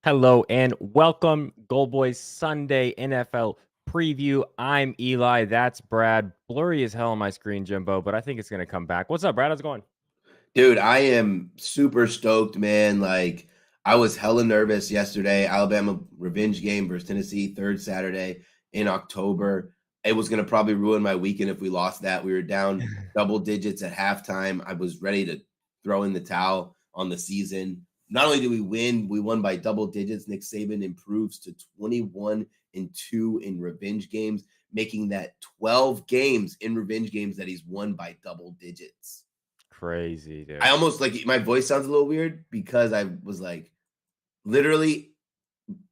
Hello and welcome, Goldboys Sunday NFL preview. I'm Eli. That's Brad. Blurry as hell on my screen, Jimbo, but I think it's going to come back. What's up, Brad? How's it going? Dude, I am super stoked, man. Like, I was hella nervous yesterday. Alabama revenge game versus Tennessee, third Saturday in October. It was going to probably ruin my weekend if we lost that. We were down double digits at halftime. I was ready to throw in the towel on the season. Not only did we win, we won by double digits. Nick Saban improves to 21-2 in revenge games, making that 12 games in revenge games that he's won by double digits. Crazy, I dude. almost like my voice sounds a little weird because I was like, literally,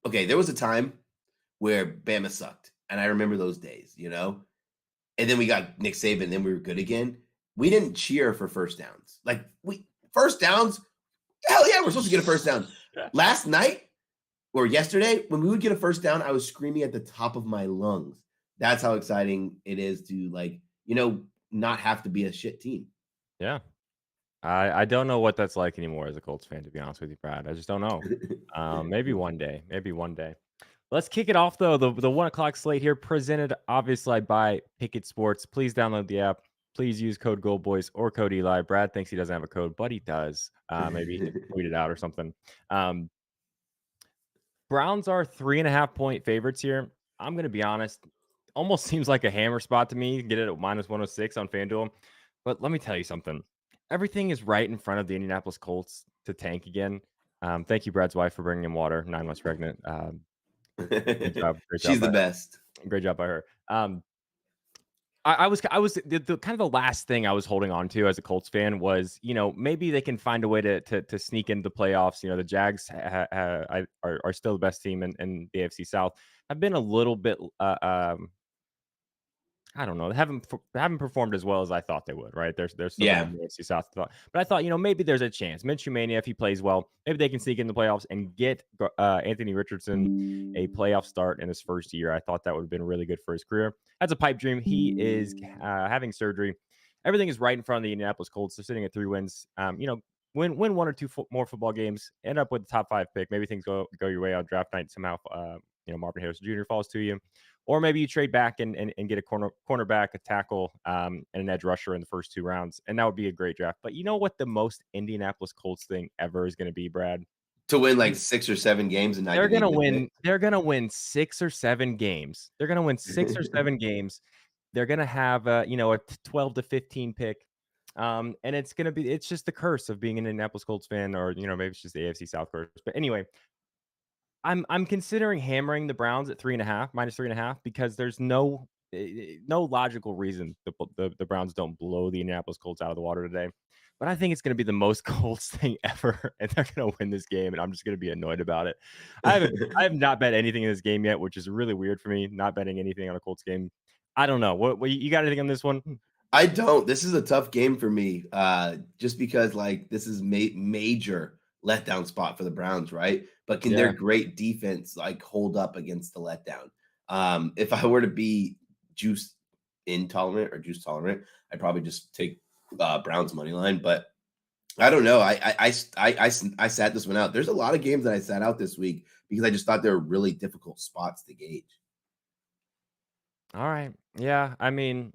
okay, there was a time where Bama sucked. And I remember those days, you know? And then we got Nick Saban, and then we were good again. We didn't cheer for first downs. Like, we first downs, hell yeah, we're supposed to get a first down. Last night or yesterday, when we would get a first down, I was screaming at the top of my lungs. That's how exciting it is to, like, not have to be a shit team. Yeah. I don't know what that's like anymore as a Colts fan, to be honest with you, Brad. I just don't know. Maybe one day. Maybe one day. Let's kick it off, though. The 1 o'clock slate here, presented obviously by Pickett Sports. Please download the app. Please use code Goldboys or code Eli. Brad thinks he doesn't have a code, but he does. Maybe he can tweet it out or something. Um, Browns are 3.5 point favorites here. I'm going to be honest. Almost seems like a hammer spot to me. Get it at -106 on FanDuel. But let me tell you something. Everything is right in front of the Indianapolis Colts to tank again. Thank you, Brad's wife, for bringing him water. 9 months pregnant. Great job. Great job She's by the her. best. Great job by her. I was the kind of the last thing I was holding on to as a Colts fan was, maybe they can find a way to sneak into the playoffs. The Jags are still the best team in the AFC South. I've been a little bit I don't know. They haven't performed as well as I thought they would, right? They're still going to Yeah. be AFC South. But I thought, maybe there's a chance. Minshew Mania, if he plays well, maybe they can sneak in the playoffs and get Anthony Richardson a playoff start in his first year. I thought that would have been really good for his career. That's a pipe dream. He is having surgery. Everything is right in front of the Indianapolis Colts. They're sitting at 3 wins. Win one or two more football games, end up with the top 5 pick. Maybe things go your way on draft night somehow. Marvin Harrison Jr. falls to you. Or maybe you trade back and get a cornerback, a tackle, and an edge rusher in the first 2 rounds, and that would be a great draft. But you know what the most Indianapolis Colts thing ever is going to be, Brad? To win like 6 or 7 games and not They're get any gonna good win. picks. They're gonna win 6 or 7 games. They're gonna win 6 or 7 games. They're gonna have a 12 to 15 pick. And it's just the curse of being an Indianapolis Colts fan, or maybe it's just the AFC South curse. But anyway, I'm considering hammering the Browns at 3.5, -3.5, because there's no logical reason the Browns don't blow the Indianapolis Colts out of the water today. But I think it's going to be the most Colts thing ever, and they're going to win this game, and I'm just going to be annoyed about it. I have not bet anything in this game yet, which is really weird for me. Not betting anything on a Colts game. I don't know. What you got anything on this one? I don't. This is a tough game for me, just because, like, this is major letdown spot for the Browns, right? But can their Yeah. great defense, like, hold up against the letdown? If I were to be juice intolerant or juice tolerant, I'd probably just take Browns money line. But I don't know. I sat this one out. There's a lot of games that I sat out this week because I just thought they were really difficult spots to gauge. All right. Yeah. I mean,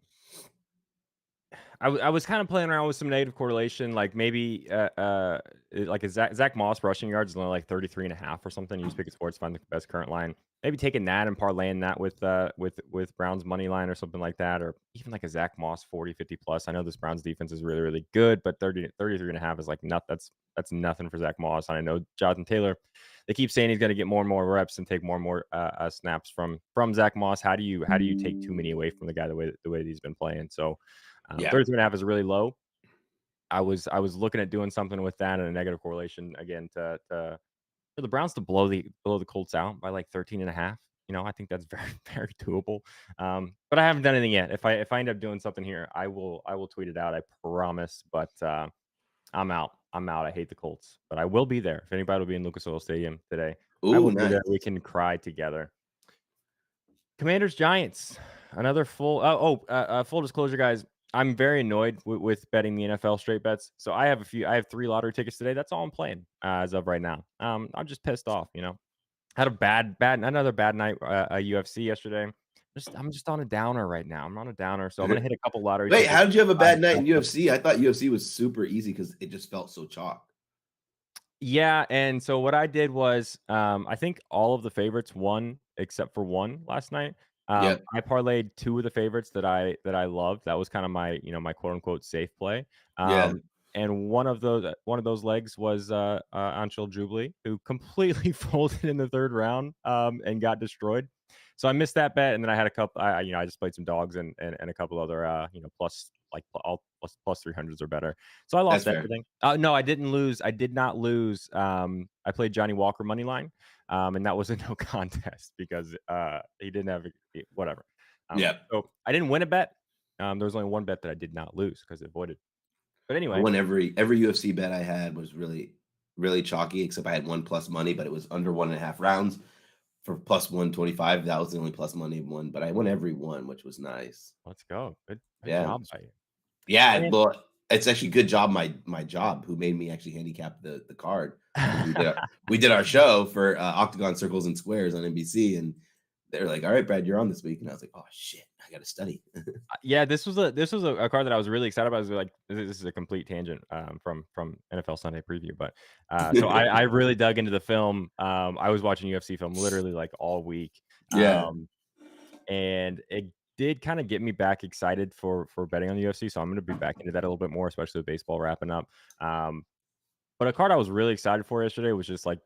I was kind of playing around with some negative correlation, like maybe like a Zach Moss rushing yards is only like 33.5 or something. Use Pickett Sports, find the best current line. Maybe taking that and parlaying that with Browns money line or something like that, or even like a Zach Moss 40, 50 plus. I know this Browns defense is really, really good, but 33.5 is like that's nothing for Zach Moss. And I know Jonathan Taylor, they keep saying he's going to get more and more reps and take more and more snaps from Zach Moss. How do you take too many away from the guy the way he's been playing? So 33.5 is really low. I was looking at doing something with that and a negative correlation again for the Browns to blow the Colts out by like 13.5. I think that's very, very doable. But I haven't done anything yet. If I end up doing something here, I will tweet it out. I promise. But I'm out. I'm out. I hate the Colts, but I will be there. If anybody will be in Lucas Oil Stadium today, I Ooh, will be there. nice. We can cry together. Commanders Giants. Another full disclosure, guys. I'm very annoyed with betting the NFL straight bets. So I have 3 lottery tickets today. That's all I'm playing as of right now. I'm just pissed off. Had a another bad night, UFC yesterday. I'm just on a downer right now. I'm on a downer, so I'm gonna hit a couple lottery Wait, tickets. how did you have a Buy bad night in myself up. UFC? I thought UFC was super easy because it just felt so chalk. Yeah, and so what I did was, I think all of the favorites won except for one last night. Yeah, I parlayed 2 of the favorites that I loved. That was kinda my, my quote unquote "safe play." yeah, And one of those legs was, Anshul Jubli, who completely folded in the 3rd round, and got destroyed. So I missed that bet, and then I had a couple. I just played some dogs and a couple other, plus like all plus 300s or better. So I that's lost fair. everything. No, I didn't lose. I did not lose. I played Johnny Walker money line, and that was a no contest because he didn't have whatever. Yeah, So I didn't win a bet. There was only one bet that I did not lose because it avoided. But I anyway, won every UFC bet I had was really chalky, except I had one plus money, but it was under 1.5 rounds for plus 125. That was the only plus money one, but I won every one, which was nice. let's go. Good Yeah. job by you. Yeah, And well, it's actually good job my job who made me actually handicap the card because we did our show for, Octagon Circles and Squares on NBC, and they're like, "All right, Brad, you're on this week." And I was like, "Oh, shit, I gotta study." Yeah, this was a card that I was really excited about. I was like, this is a complete tangent from NFL Sunday Preview, but so I really dug into the film. I was watching UFC film literally like all week, Yeah, um, and it did kind of get me back excited for betting on the UFC. So I'm going to be back into that a little bit more, especially with baseball wrapping up. Um, but a card I was really excited for yesterday was just like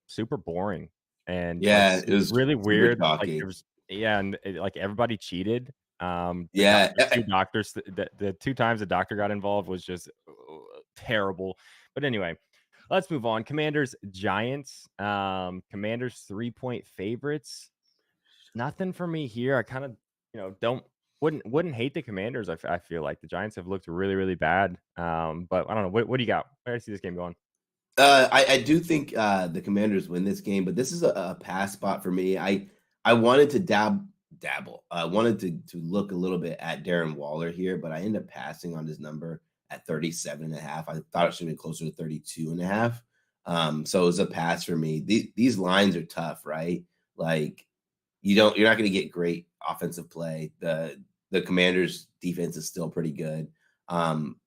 super boring and like yeah, it was really super weird. Like there chalky. was yeah, and like everybody cheated. Yeah, The 2 doctors, the 2 times the doctor got involved was just terrible. But anyway, let's move on. Commanders Giants. Commanders 3-point favorites. Nothing for me here. I kind of don't wouldn't hate the Commanders. I feel like the Giants have looked really really bad. But I don't know. What do you got? Where do you see this game going? I do think, the Commanders win this game, but this is a pass spot for me. I wanted to dabble. I wanted to look a little bit at Darren Waller here, but I ended up passing on his number at 37.5. I thought it should have been closer to 32.5. So it was a pass for me. These lines are tough, right? Like, you're not gonna get great offensive play. The Commanders' defense is still pretty good. Um,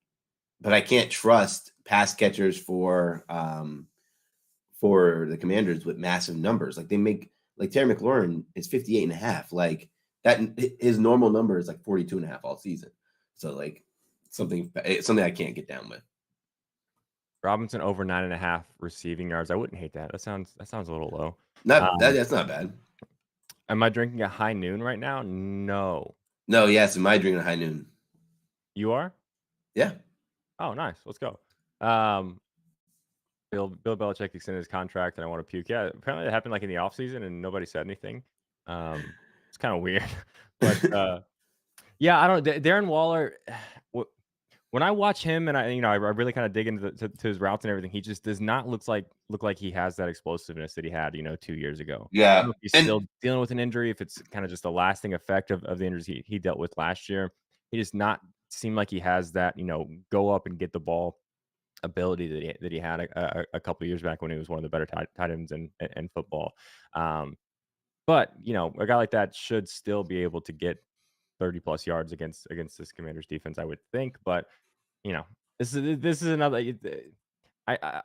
but I can't trust pass catchers for the Commanders with massive numbers. Like they make like Terry McLaurin is 58.5. Like that his normal number is like 42.5 all season. So like something I can't get down with. Robinson over 9.5 receiving yards. I wouldn't hate that. That sounds a little low. Not Um, that's not bad. am I drinking a high noon right now? No. No, yes, in my drink at high noon. You are? Yeah. Oh, nice. Let's go. Um, Bill Belichick extended his contract, and I want to puke. Yeah, apparently it happened like in the offseason, and nobody said anything. It's kind of weird, but yeah, I don't. Darren Waller. When I watch him and I really kind of dig into to his routes and everything, he just does not look like he has that explosiveness that he had, 2 years ago. I don't Yeah. know if he's And still dealing with an injury, if it's kind of just a lasting effect of the injuries he dealt with last year. He does not seem like he has that, go up and get the ball ability that he had a couple of years back when he was one of the better tight ends in football. Um, but a guy like that should still be able to get 30 plus yards against this Commanders defense, I would think. But you know, this is another. I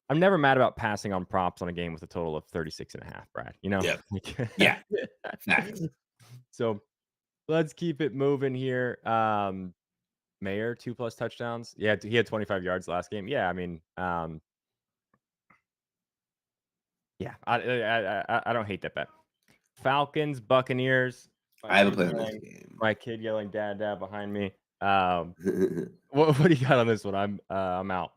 I'm never mad about passing on props on a game with a total of 36.5, Brad. yeah. Like, Yeah. Facts. so let's keep it moving here. Mayer 2 plus touchdowns. Yeah, he had 25 yards last game. Yeah, I mean, yeah, I don't hate that bet. Falcons Buccaneers. My I haven't kid played on this yelling, game. my kid yelling, "Dad, Dad!" behind me. What do you got on this one? I'm out.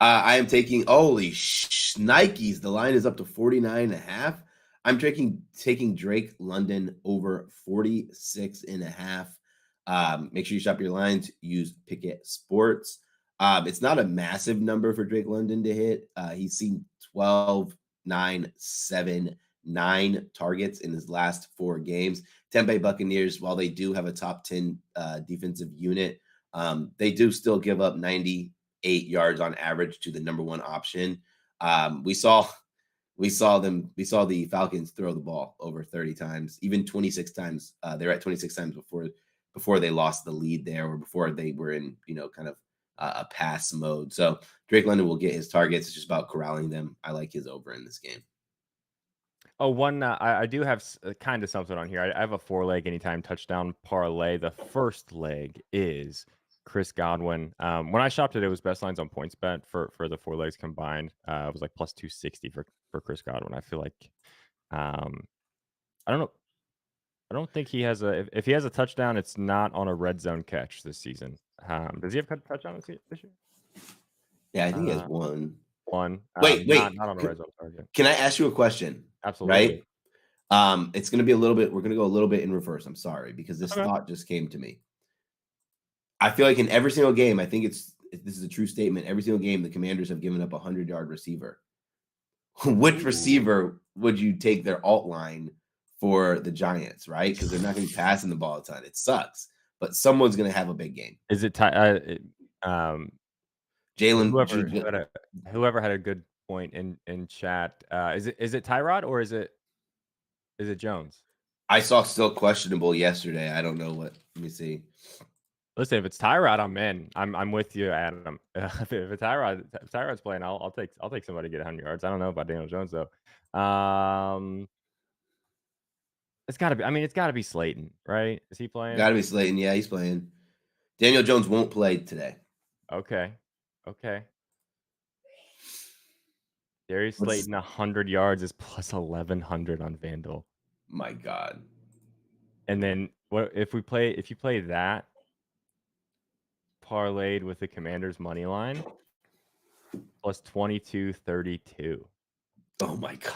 I am taking holy Nikes. The line is up to 49.5. I'm taking Drake London over 46.5. Make sure you shop your lines. Use Picket Sports. It's not a massive number for Drake London to hit. He's seen 12, 9, 7, 9 targets in his last 4 games. Tampa Bay Buccaneers, while they do have a top 10 defensive unit, they do still give up 98 yards on average to the number one option. We saw We saw the Falcons throw the ball over 30 times, even 26 times. They're at 26 times before they lost the lead there, or before they were in, kind of a pass mode. So Drake London will get his targets. It's just about corralling them. I like his over in this game. Oh, one, I do have kind of something on here. I have a 4-leg anytime touchdown parlay. The first leg is Chris Godwin. When I shopped it, it was best lines on points bet for the 4 legs combined. It was like plus 260 for Chris Godwin. I feel like, I don't know. I don't think he has if he has a touchdown, it's not on a red zone catch this season. Does he have a touchdown this year? Yeah, I think he has Uh, one. one. Not Wait. on a red zone target. Can I ask you a question? Absolutely. Right? It's going to be we're going to go a little bit in reverse. I'm sorry, because this Okay. thought just came to me. I feel like in every single game, I think this is a true statement. Every single game, the Commanders have given up a 100-yard receiver. Which Ooh. receiver would you take their alt line for the Giants, right? Because they're not going to be passing the ball a ton. It sucks, but someone's going to have a big game. Is it Jalen, whoever had a good point in chat, is it Tyrod or is it Jones? I saw still questionable yesterday. I don't know what. Let me see. Listen, if it's Tyrod, I'm in. I'm with you, Adam. If Tyrod's playing, I'll take somebody to get 100 yards. I don't know about Daniel Jones though. It's gotta be. I mean, it's gotta be Slayton, right? Is he playing? Got to be Slayton. Yeah, he's playing. Daniel Jones won't play today. Okay. Darius What's Slayton 100 yards is plus 1100 on FanDuel. my God? And then what if you play that parlayed with the Commanders money line plus 2232. Oh my God.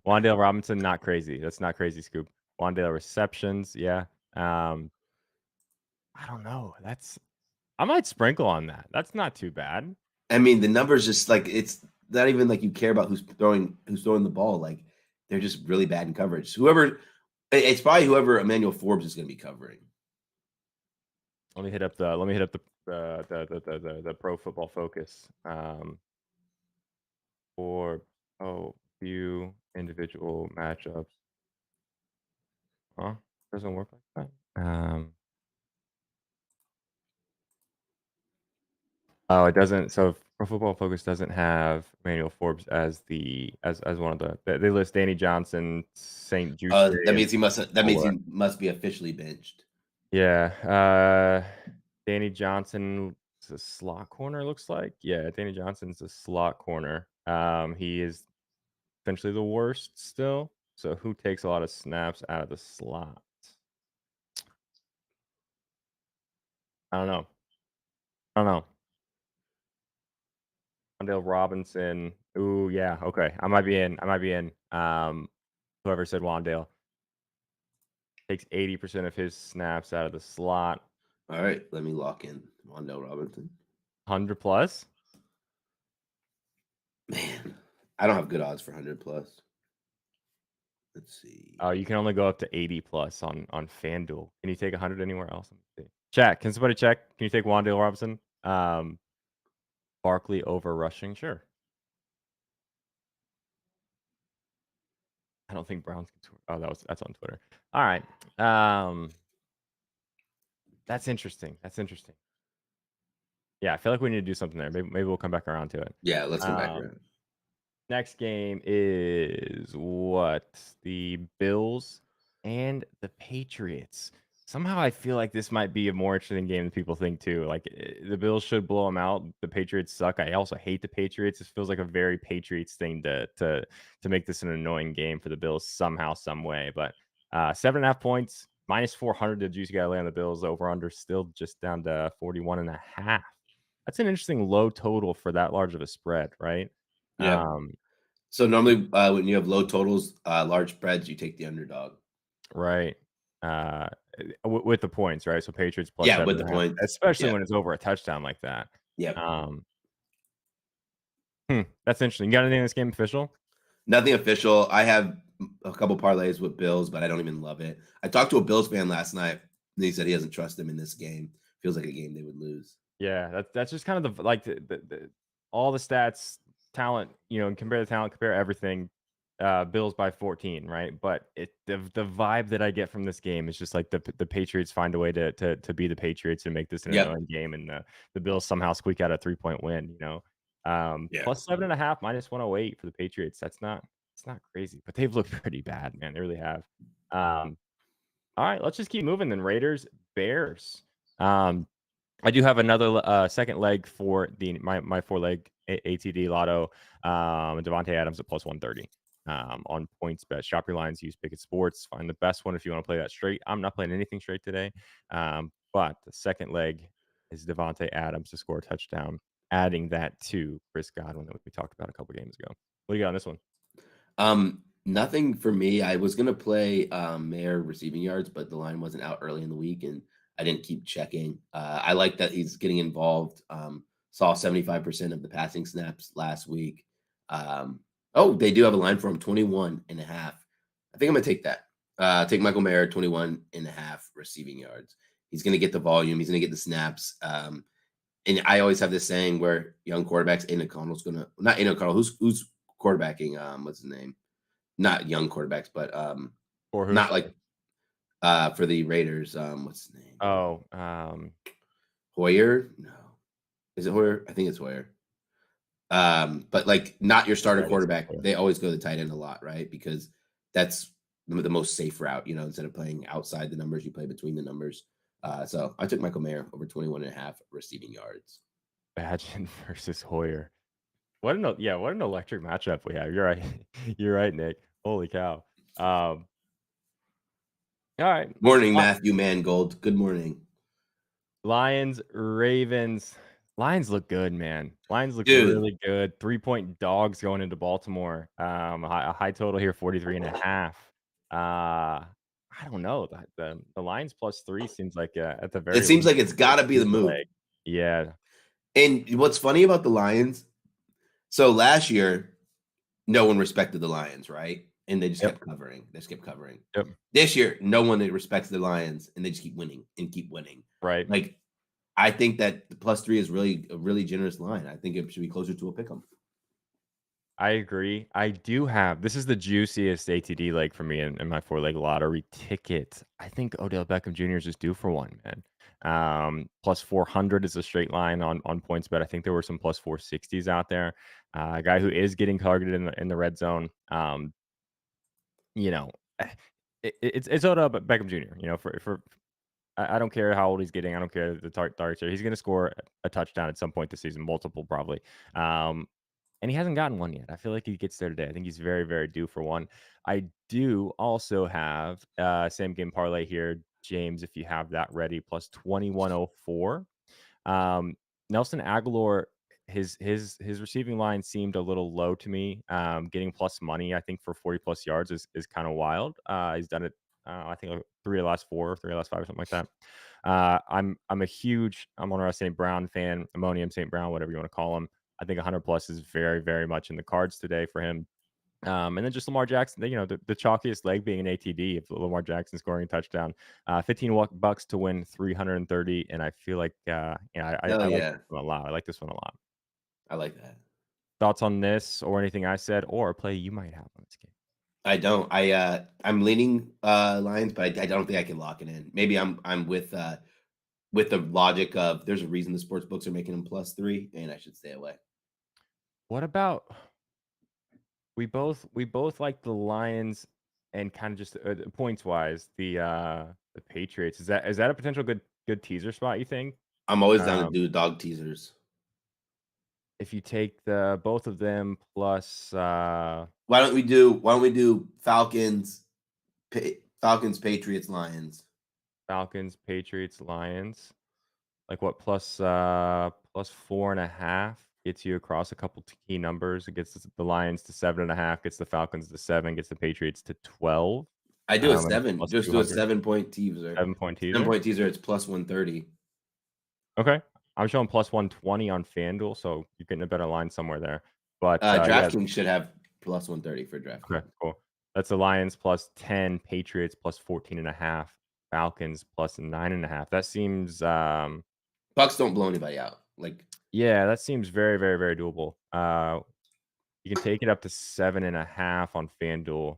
Wan'Dale Robinson, not crazy. That's not crazy, Scoop. Wan'Dale receptions, yeah. I don't know. I might sprinkle on that. That's not too bad. I mean, the numbers just like it's not even like you care about who's throwing the ball. Like they're just really bad in coverage. It's probably whoever Emmanuel Forbes is going to be covering. Let me hit up the Pro Football Focus for few individual matchups. Huh? Doesn't work like that. Oh, it doesn't. So Pro Football Focus doesn't have Emmanuel Forbes as one of they list Danny Johnson, St. Juice, That and means Ola. he must be officially benched. Yeah. Danny Johnson is a slot corner, looks like. Yeah, Danny Johnson's a slot corner. He is essentially the worst still. So who takes a lot of snaps out of the slot? I don't know. Wandale Robinson. Ooh, yeah. Okay. I might be in. Whoever said Wandale takes 80% of his snaps out of the slot. All right, let me lock in Wan'Dale Robinson. 100 plus. Man, I don't have good odds for 100 plus. Let's see. Oh, you can only go up to 80 plus on FanDuel. Can you take 100 anywhere else? Let me see. Chat. Can somebody check? Can you take Wandale Robinson? Barkley over rushing? Sure. I don't think Browns can tweet. Oh, that's on Twitter. All right. That's interesting. Yeah, I feel like we need to do something there. Maybe we'll come back around to it. Yeah, let's come back around. Next game is what? The Bills and the Patriots. Somehow I feel like this might be a more interesting game than people think too. Like the Bills should blow them out. The Patriots suck. I also hate the Patriots. This feels like a very Patriots thing to make this an annoying game for the Bills somehow, some way. But 7.5 points, minus 400 to juice guy lay on the Bills. Over under still just down to 41.5. That's an interesting low total for that large of a spread, right? Yeah. So normally when you have low totals, large spreads, you take the underdog. Right. With the points, right? So Patriots plus Yeah, with the 7.5, points. especially Yeah. when it's over a touchdown like that. Yep. That's interesting. You got anything in this game official? Nothing official. I have a couple parlays with Bills, but I don't even love it. I talked to a Bills fan last night, and he said he doesn't trust them in this game. Feels like a game they would lose. Yeah, that's just kind of the all the stats talent, and compare the talent, compare everything. Bills by 14, right? But the vibe that I get from this game is just like the Patriots find a way to be the Patriots and make this an Yep. annoying game, and the Bills somehow squeak out a 3-point win. Yeah. Plus 7.5, minus 108 for the Patriots. It's not crazy, but they've looked pretty bad, man. They really have. Um, all right, let's just keep moving. Then Raiders, Bears. Um, I do have another second leg for my 4-leg ATD lotto. Devontae Adams at plus 130 on points bet. Shop your lines, use Pickett Sports. Find the best one if you want to play that straight. I'm not playing anything straight today, but the second leg is Devontae Adams to score a touchdown, adding that to Chris Godwin that we talked about a couple games ago. What do you got on this one? Nothing for me. I was gonna play Mayer receiving yards, but the line wasn't out early in the week, and I didn't keep checking. I like that he's getting involved. Saw 75% of the passing snaps last week. Oh, they do have a line for him, 21 and a half. I think I'm gonna take that. Take Michael Mayer, 21 and a half receiving yards. He's gonna get the volume, he's gonna get the snaps. And I always have this saying where young quarterbacks, Aiden O'Connell's gonna not Aiden O'Connell, who's quarterbacking, what's his name? Not young quarterbacks, but, Or who? not like, for the Raiders, what's his name? Oh, Hoyer? No. Is it Hoyer? I think it's Hoyer. But, like, not your starter yeah, I think quarterback. so. They always go to the tight end a lot, right? Because that's the most safe route, instead of playing outside the numbers, you play between the numbers. So I took Michael Mayer over 21 and a half receiving yards. Badgen versus Hoyer. What an electric matchup we have. You're right. You're right, Nick. Holy cow. All right. Morning, Matthew Mangold. Good morning. Lions, Ravens. Lions look good, man. Lions look Dude, really good. 3-point dogs going into Baltimore. A high total here, 43.5. I don't know. The Lions plus 3 seems like, at the it very seems least, like it's a gotta be the sleeper move. leg. Yeah. And what's funny about the Lions, so last year no one respected the Lions, right? And they just Yep. kept covering. They just kept covering. Yep. This year, no one respects the Lions, and they just keep winning and keep winning. Right. Like, I think that the +3 is really a really generous line. I think it should be closer to a pick 'em. I agree. I do have this is the juiciest ATD leg for me in my 4-leg lottery ticket. I think Odell Beckham Jr. is just due for one, man. Plus 400 is a straight line on points, but I think there were some plus 460s out there. A guy who is getting targeted in the red zone. You know, it's Odell Beckham Jr. For I don't care how old he's getting. I don't care the target share. He's going to score a touchdown at some point this season, multiple probably. And he hasn't gotten one yet. I feel like he gets there today. I think he's very, very due for one. I do also have same game parlay here, James, if you have that ready, plus 2104. Um, Nelson Aguilar, his receiving line seemed a little low to me. Getting plus money, I think, for 40 plus yards is kind of wild. He's done it, I think, like 3 of the last 4, 3 of the last 5, or something like that. I'm a huge Amon-Ra St. Brown fan, Ammonium St. Brown, whatever you want to call him. I think 100 plus is very, very much in the cards today for him. And then just Lamar Jackson, the chalkiest leg being an ATD if Lamar Jackson scoring a touchdown. 15 bucks to win 330, and I feel like Hell I like yeah. this one a lot. I like this one a lot. I like that. Thoughts on this or anything I said or a play you might have on this game? I don't. I'm leaning, Lions, but I don't think I can lock it in. Maybe I'm with the logic of there's a reason the sports books are making them +3, and I should stay away. What about we both like the Lions and kind of just points wise the Patriots. Is that a potential good teaser spot? You think? I'm always down to Um, do dog teasers. if you take the both of them plus Why don't we do Falcons, Patriots, Lions? Falcons, Patriots, Lions, like what plus 4.5 gets you across a couple key numbers. It gets the Lions to 7.5, gets the Falcons to 7, gets the Patriots to 12. I do a And 7. plus Just do a 200, 7-point teaser. 7-point teaser. 7-point teaser, it's +130. Okay, I'm showing plus 120 on FanDuel, so you're getting a better line somewhere there. But yeah, DraftKings should have +130 for okay, DraftKings. cool. That's the Lions plus 10, Patriots plus 14.5, Falcons plus 9.5. That seems Bucks don't blow anybody out. Like, yeah, that seems very, very, very doable. You can take it up to 7.5 on FanDuel.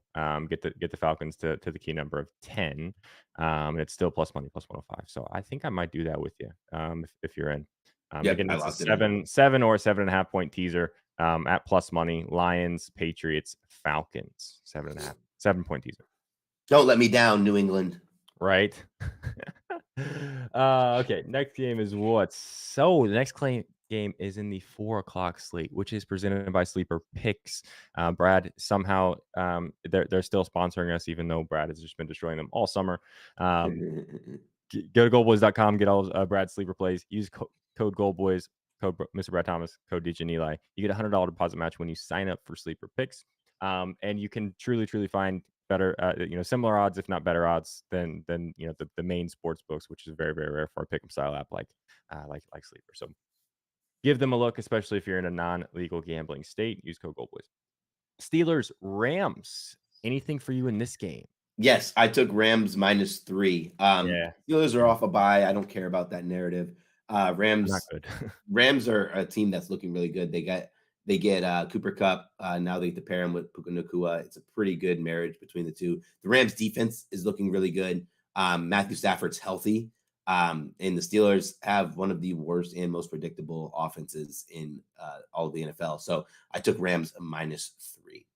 Get the Falcons to the key number of 10. And it's still plus money, plus 105. So I think I might do that with you, if you're in. Yep, Again, I that's a locked it in. 7 or 7.5 point teaser at plus money. Lions, Patriots, Falcons, 7.5, 7 point teaser. Don't let me down, New England. Right. Okay. Next game is what? So the next game is in the 4 o'clock slate, which is presented by Sleeper Picks. Brad somehow they're still sponsoring us, even though Brad has just been destroying them all summer. Go to goldboys.com, get all Brad's sleeper plays. Use code Goldboys, code MrBradThomas, code DJ and Eli. You get a $100 deposit match when you sign up for Sleeper Picks. And you can truly find better, similar odds, if not better odds than the main sports books, which is very, very rare for a pick'em style app like Sleeper. So give them a look, especially if you're in a non-legal gambling state. Use code Goldboys. Steelers, Rams. Anything for you in this game? Yes, I took Rams -3. Yeah, Steelers are off a bye. I don't care about that narrative. not Rams good. Rams are a team that's looking really good. They get Cooper Cup. Now they get to pair him with Puka Nacua. It's a pretty good marriage between the two. The Rams defense is looking really good. Matthew Stafford's healthy. And the Steelers have one of the worst and most predictable offenses in all of the NFL. So I took Rams -3.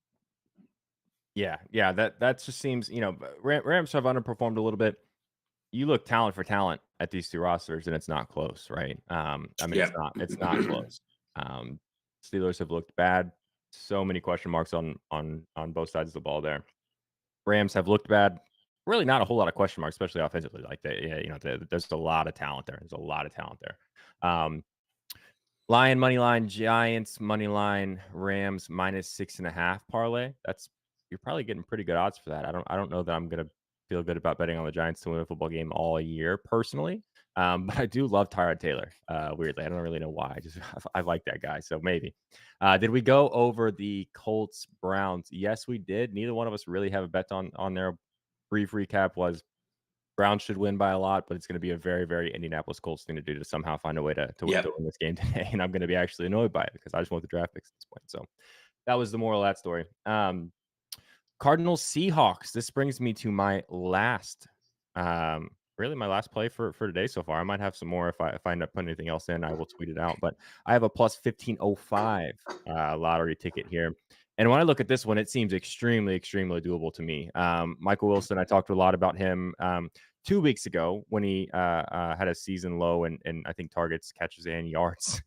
Yeah, that just seems, Rams have underperformed a little bit. You look talent for talent at these two rosters, and it's not close, right? I mean, Yep. it's not close. Um, Steelers have looked bad. So many question marks on both sides of the ball there. Rams have looked bad. Really, not a whole lot of question marks, especially offensively. Like there's a lot of talent there. There's a lot of talent there. Lion money line, Giants money line, Rams -6.5 parlay. You're probably getting pretty good odds for that. I don't know that I'm gonna feel good about betting on the Giants to win a football game all year personally. But I do love Tyrod Taylor. Weirdly, I don't really know why. I just I like that guy. So maybe. Did we go over the Colts Browns? Yes, we did. Neither one of us really have a bet on there. Brief recap was Browns should win by a lot, but it's going to be a very, very Indianapolis Colts thing to do to somehow find a way to Yep. win this game today. And I'm going to be actually annoyed by it because I just want the draft picks at this point. So that was the moral of that story. Cardinals Seahawks. This brings me to my last, really my last play for today so far. I might have some more if I end up putting anything else in. I will tweet it out. But I have a plus 1505 lottery ticket here. And when I look at this one, it seems extremely, extremely doable to me. Michael Wilson, I talked a lot about him 2 weeks ago when he had a season low and I think targets, catches, and yards.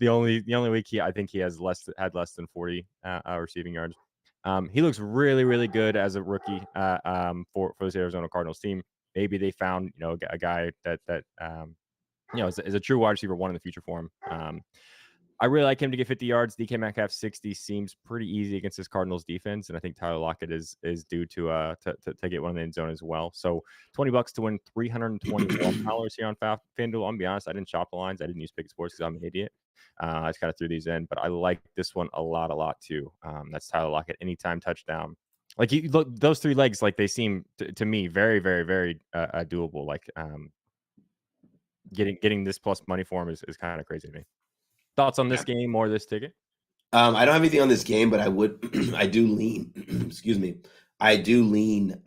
the only week I think he has had less than 40 receiving yards. He looks really, really good as a rookie for this Arizona Cardinals team. Maybe they found a guy that is a true wide receiver one in the future for him. I really like him to get 50 yards. DK Metcalf 60 seems pretty easy against this Cardinals defense, and I think Tyler Lockett is due to get one in the end zone as well. So $20 to win $321 here on FanDuel. I'm be honest, I didn't shop the lines. I didn't use Pick Sports because I'm an idiot. I just kind of threw these in, but I like this one a lot too. That's Tyler Lockett anytime touchdown. Like you look, those three legs, like they seem to me very, very, very doable. Like getting this plus money for him is kind of crazy to me. Thoughts on this Yeah. game or this ticket? I don't have anything on this game, but I would I do lean excuse me. I do lean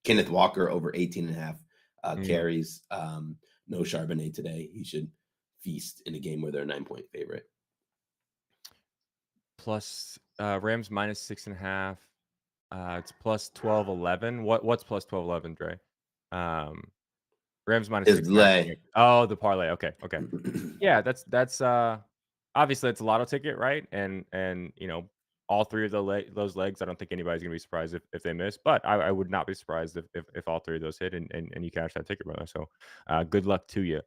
Kenneth Walker over 18.5 Mm. carries. No Charbonnet today. He should feast in a game where they're a 9-point favorite. Plus Rams -6.5. It's plus 12-11. What's plus 12-11, Dre? Rams Is -6.5. delay. Oh, the parlay. Okay. Yeah, that's obviously it's a lotto ticket, right? And all three of those legs, I don't think anybody's gonna be surprised if they miss, but I would not be surprised if all three of those hit and you cash that ticket, brother. So good luck to you.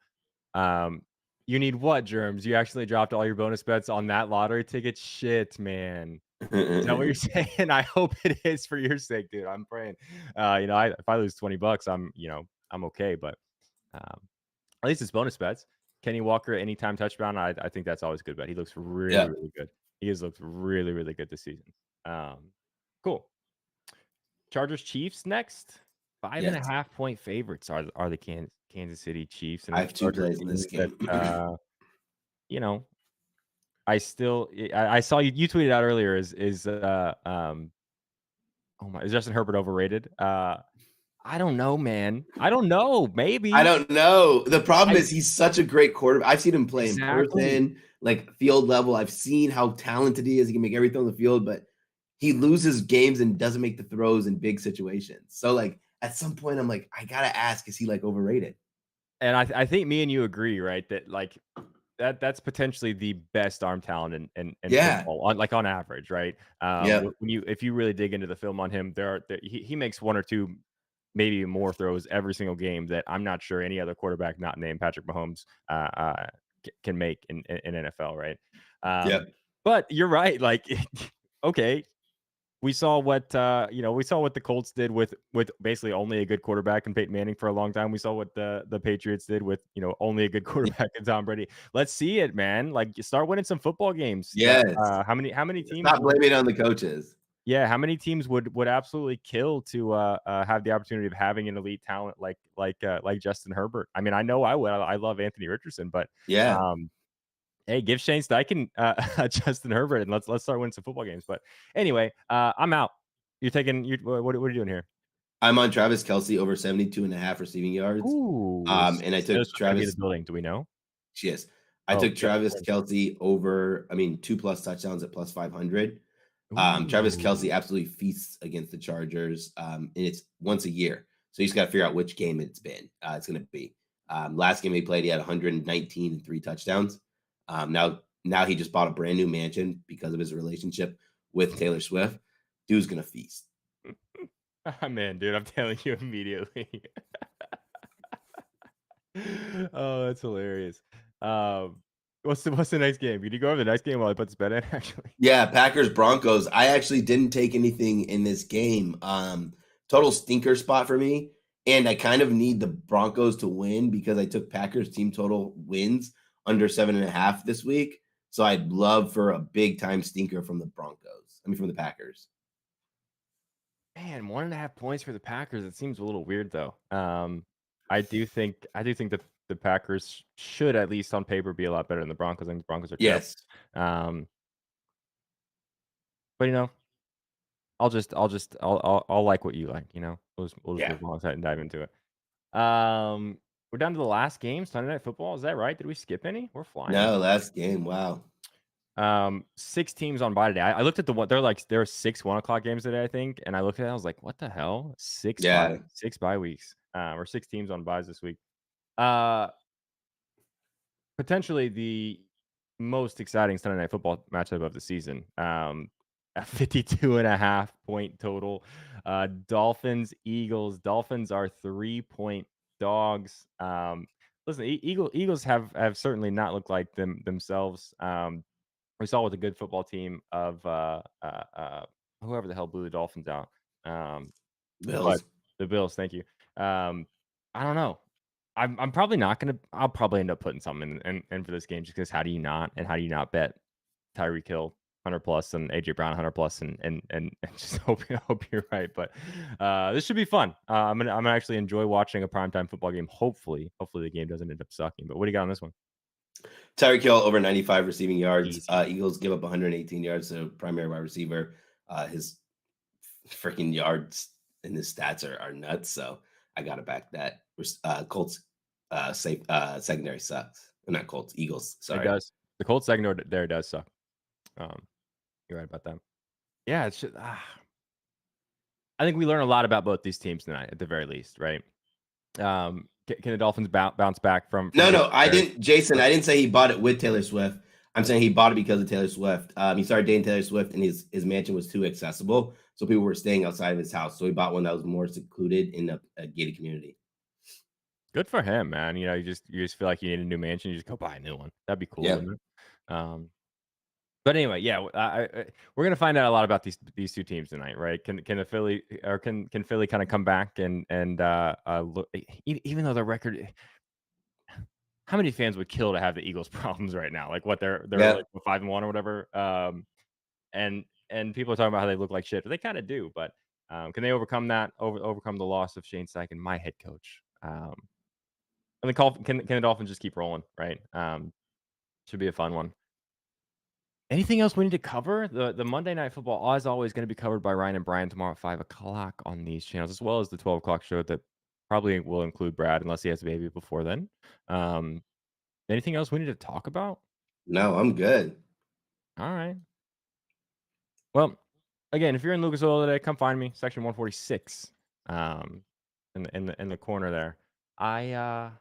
You need what, Germs? You actually dropped all your bonus bets on that lottery ticket? Shit, man. Is that what you're saying? I hope it is for your sake, dude. I'm praying. If I lose $20, I'm okay, but at least it's bonus bets. Kenny Walker, anytime touchdown. I think that's always a good bet. He looks really, Yeah. really good. He has looked really, really good this season. Cool. Chargers Chiefs next. Five and a Yes. half point favorites are the Kansas City Chiefs and I a have two Charger plays in this team that game. you know I still I saw you tweeted out earlier oh my, is Justin Herbert overrated? I don't know, man. I don't know. I Maybe. don't know. The problem I is he's such a great quarterback. I've seen him play in exactly. person, like field level. I've seen how talented he is. He can make everything on the field, but he loses games and doesn't make the throws in big situations. So like at some point, I'm like, I gotta ask, is he like overrated? And I think me and you agree, right? That like that's potentially the best arm talent in Yeah. football on average, right? Yep. When you if you really dig into the film on him, he makes one or two, maybe more throws every single game that I'm not sure any other quarterback not named Patrick Mahomes can make in NFL, right? Um, Yep. but you're right, like okay, we saw what we saw what the Colts did with basically only a good quarterback in Peyton Manning for a long time. We saw what the Patriots did with only a good Yeah. quarterback in Tom Brady. Let's see it, man. Like you start winning some football games. Yes. How many teams Stop would blaming it on the coaches. yeah, how many teams would absolutely kill to have the opportunity of having an elite talent like Justin Herbert? I mean, I know I would. I love Anthony Richardson, but Yeah. um, hey, give Shane Steichen Justin Herbert, and let's start winning some football games. But anyway, I'm out. You're taking you. What are you doing here? I'm on Travis Kelsey over 72.5 receiving yards. Ooh, And I took Sarah's gonna be in the Travis. building. Do we know? Yes. I Oh, took yep. Travis Kelsey over, I mean, 2 plus touchdowns at plus 500. Travis Ooh, Kelsey absolutely feasts against the Chargers. And it's once a year. So you just got to figure out which game it's been. It's going to be. Last game he played, he had 119 and 3 touchdowns. Now he just bought a brand new mansion because of his relationship with Taylor Swift. Dude's going to feast. man, dude, I'm telling you immediately. Oh, that's hilarious. What's the next game? Can you go over the next game while I put this bet in? Actually. Yeah, Packers Broncos. I actually didn't take anything in this game. Total stinker spot for me. And I kind of need the Broncos to win because I took Packers team total wins under 7.5 this week. So I'd love for a big time stinker from the Broncos. I mean, from the Packers. Man, 1.5 points for the Packers. It seems a little weird though. I do think that the Packers should at least on paper be a lot better than the Broncos. I think the Broncos are terrible. Yes. Um, but I'll like what you like. We'll just Yeah. move on and dive into it. We're down to the last game, Sunday Night Football. Is that right? Did we skip any? We're flying. No, last game. Wow. 6 teams on bye today. I looked at the one. There are 6 1 o'clock games today, I think, and I looked at it. I was like, what the hell? Yeah. 6 bye weeks. Or 6 teams on byes this week. Uh, Potentially the most exciting Sunday Night Football matchup of the season. A 52.5 point total. Dolphins, Eagles. Dolphins are 3-point dogs. Listen, Eagles have certainly not looked like themselves. We saw with a good football team of whoever the hell blew the Dolphins out. Um, but Bills. the Bills, thank you. I don't know. I'm probably not gonna. I'll probably end up putting something in for this game just because how do you not bet Tyreek Hill 100 plus and AJ Brown 100 plus and just hope you're right. But this should be fun. I'm gonna actually enjoy watching a primetime football game. Hopefully the game doesn't end up sucking. But what do you got on this one? Tyreek Hill over 95 receiving yards. Easy. Eagles give up 118 yards to primary wide receiver. His freaking yards and his stats are nuts. So I got to back that. Colts safe secondary sucks. Not Colts, Eagles. It Sorry. does. The Colts secondary there does suck. Um, you're right about that. Yeah, it's just, I think we learn a lot about both these teams tonight, at the very least, right? Can the Dolphins bounce back from No, getting no, I embarrassed? didn't, Jason. I didn't say he bought it with Taylor Swift. I'm saying he bought it because of Taylor Swift. He started dating Taylor Swift, and his mansion was too accessible, so people were staying outside of his house. So he bought one that was more secluded in a gated community. Good for him, man. You just feel like you need a new mansion, you just go buy a new one. That'd be cool, Yeah, wouldn't it? But anyway, yeah, we're gonna find out a lot about these 2 teams tonight, right? Can the Philly or can Philly kind of come back and look, even though their record, how many fans would kill to have the Eagles' problems right now? Like what they're yeah. like 5-1 or whatever. And people are talking about how they look like shit. They kind of do, but can they overcome that? Overcome the loss of Shane Steichen, my head coach? And can the Dolphins just keep rolling? Right? Should be a fun one. Anything else we need to cover? The Monday Night Football is always gonna be covered by Ryan and Brian tomorrow at 5 o'clock on these channels, as well as the 12 o'clock show that probably will include Brad unless he has a baby before then. Um, anything else we need to talk about? No, I'm good. Alright. Well, again, if you're in Lucas Oil today, come find me, section 146, um, in the corner there. Yeah,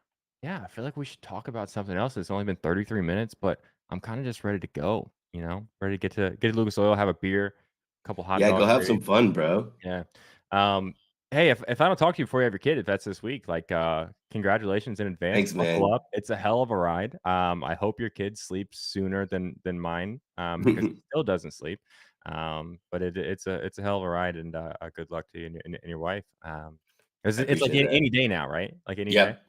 I feel like we should talk about something else. It's only been 33 minutes, but I'm kinda just ready to go, ready to get to Lucas Oil, have a beer, a couple hot Yeah, go dogs have maybe. some fun, bro. Yeah. Um, hey, if I don't talk to you before you have your kid, if that's this week, like, congratulations in advance. Thanks, Buckle man. up. It's a hell of a ride. I hope your kid sleeps sooner than mine, because he still doesn't sleep. But it's a hell of a ride, and good luck to you and your wife. 'Cause I it's like appreciate any that. day now, right? Like any day. Yep.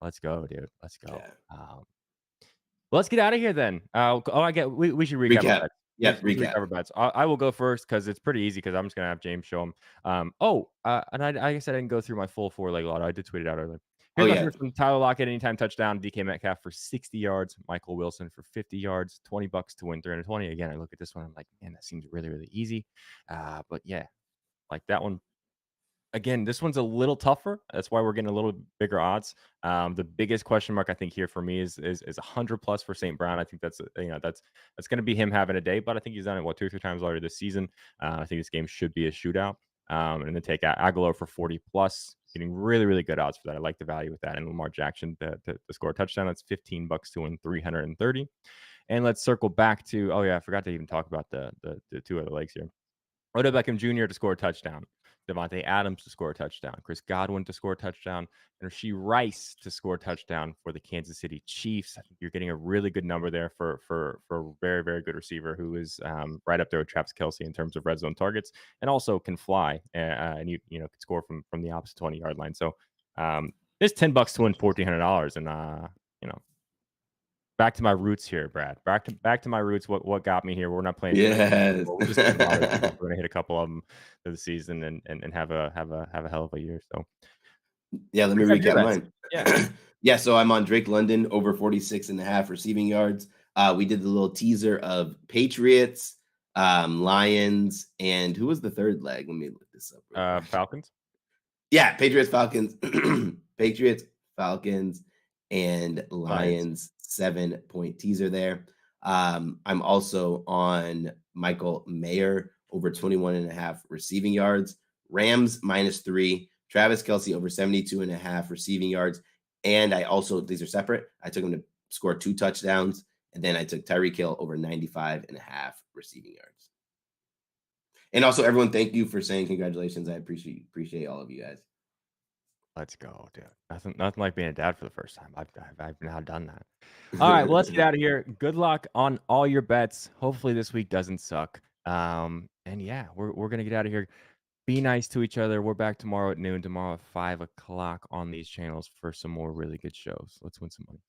Let's go, dude. Let's go. Yeah. Let's get out of here then. I get we should recap our Recap. bets. Yep, We should recap. recap our bets. I will go first because it's pretty easy because 'cause I'm just gonna have James show 'em. And I guess I didn't go through my full four-leg lotto. I did tweet it out earlier. Oh, Here's my yeah. first one: Tyler Lockett, anytime touchdown, DK Metcalf for 60 yards, Michael Wilson for 50 yards, $20 to win 320. Again, I look at this one, I'm like, "Man, that seems really, really easy." But yeah, like that one. Again, this one's a little tougher. That's why we're getting a little bigger odds. The biggest question mark I think here for me is 100 plus for St. Brown. I think that's going to be him having a day, but I think he's done it what 2 or 3 times already this season. I think this game should be a shootout. And then take Aguilar for 40 plus, getting really really good odds for that. I like the value with that. And Lamar Jackson to score a touchdown. That's $15 to win 330. And let's circle back to I forgot to even talk about the two other legs here. Odell Beckham Jr. to score a touchdown, Devontae Adams to score a touchdown, Chris Godwin to score a touchdown, and Rashee Rice to score a touchdown for the Kansas City Chiefs. I think you're getting a really good number there for a very very good receiver who is right up there with Travis Kelsey in terms of red zone targets, and also can fly and can score from the opposite 20-yard line. So this $10 to win $1,400, and you know back to my roots here, Brad. Back to my roots. What got me here? We're not playing fantasy Yes. football. We're just gonna bother people. We're gonna hit a couple of them for the season and have a hell of a year. So Yeah, let me recap your recap bets. mine. Yeah. Yeah, so I'm on Drake London over 46.5 receiving yards. We did the little teaser of Patriots, Lions, and who was the third leg? Let me look this up real quick. Falcons. Yeah, Patriots, Falcons, Patriots, Falcons, and Lions. Lions 7-point teaser there. I'm also on Michael Mayer over 21.5 receiving yards, Rams -3, Travis Kelsey over 72.5 receiving yards. And I also, these are separate. I took him to score 2 touchdowns, and then I took Tyreek Hill over 95.5 receiving yards. And also, everyone, thank you for saying congratulations. I appreciate all of you guys. Let's go, dude. Nothing like being a dad for the first time. I've now done that. All right, well, let's get out of here. Good luck on all your bets. Hopefully this week doesn't suck. And yeah, we're gonna get out of here. Be nice to each other. We're back tomorrow at noon. Tomorrow at 5 o'clock on these channels for some more really good shows. Let's win some money.